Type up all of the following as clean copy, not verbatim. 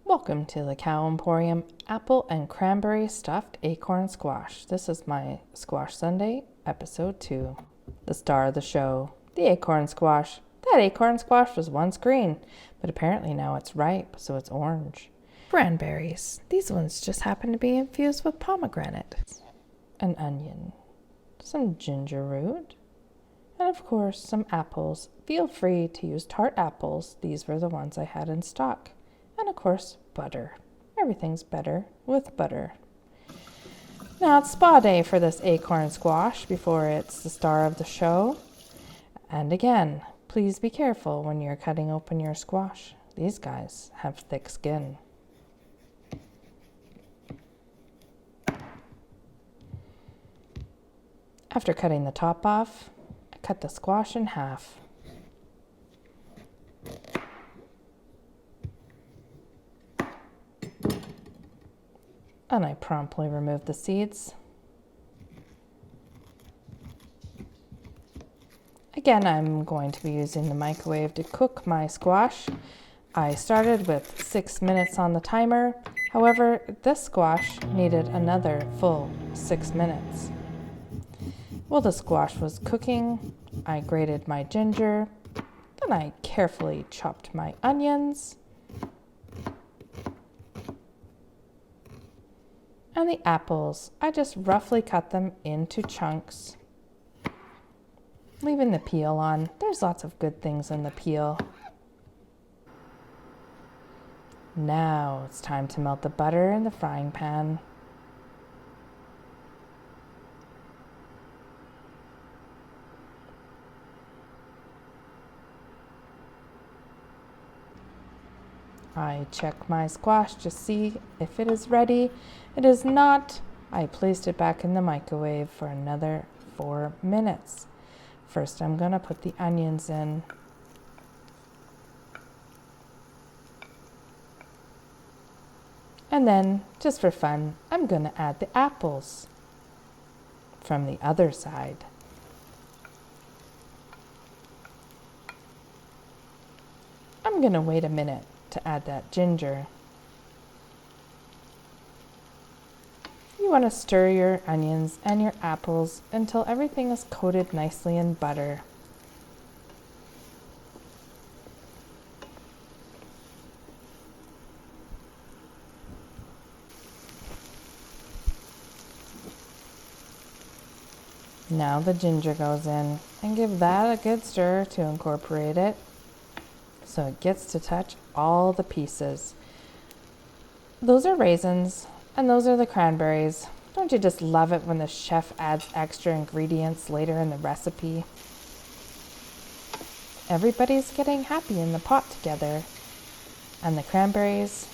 Welcome to the Cow Emporium Apple and Cranberry Stuffed Acorn Squash. This is my Squash Sunday, episode 2. The star of the show, the acorn squash. That acorn squash was once green, but apparently now it's ripe, so it's orange. Cranberries. These ones just happen to be infused with pomegranate. An onion. Some ginger root. And of course, some apples. Feel free to use tart apples. These were the ones I had in stock. And of course, butter. Everything's better with butter. Now it's spa day for this acorn squash before it's the star of the show. And again, please be careful when you're cutting open your squash. These guys have thick skin. After cutting the top off, I cut the squash in half. And I promptly remove the seeds. Again, I'm going to be using the microwave to cook my squash. I started with 6 minutes on the timer. However, this squash needed another full 6 minutes. While the squash was cooking, I grated my ginger. Then I carefully chopped my onions. And the apples, I just roughly cut them into chunks, leaving the peel on. There's lots of good things in the peel. Now it's time to melt the butter in the frying pan. I check my squash to see if it is ready. It is not. I placed it back in the microwave for another 4 minutes. First, I'm going to put the onions in. And then, just for fun, I'm going to add the apples from the other side. I'm going to wait a minute to add that ginger. You want to stir your onions and your apples until everything is coated nicely in butter. Now the ginger goes in, and give that a good stir to incorporate it so it gets to touch all the pieces. Those are raisins, and those are the cranberries. Don't you just love it when the chef adds extra ingredients later in the recipe? Everybody's getting happy in the pot together, and the cranberries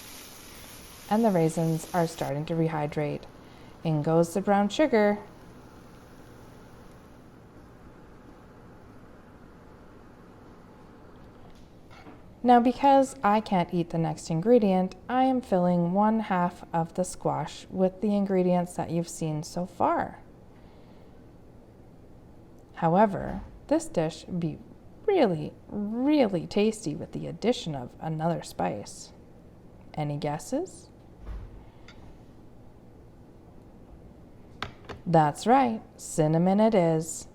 and the raisins are starting to rehydrate. In goes the brown sugar. Now, because I can't eat the next ingredient, I am filling 1/2 of the squash with the ingredients that you've seen so far. However, this dish would be really, really tasty with the addition of another spice. Any guesses? That's right, cinnamon it is.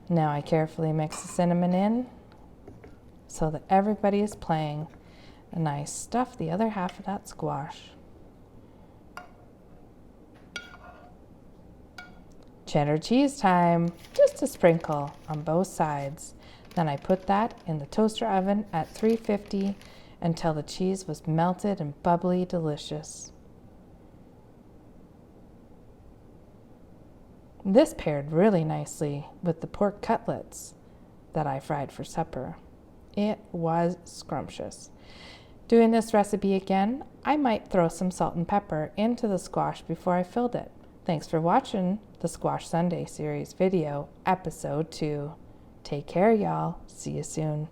Now I carefully mix the cinnamon in so that everybody is playing, and I stuff the other half of that squash. Cheddar cheese time, just a sprinkle on both sides. Then I put that in the toaster oven at 350 until the cheese was melted and bubbly delicious. This paired really nicely with the pork cutlets that I fried for supper. It was scrumptious. Doing this recipe again, I might throw some salt and pepper into the squash before I filled it. Thanks for watching the Squash Sunday series video, episode 2. Take care, y'all. See you soon.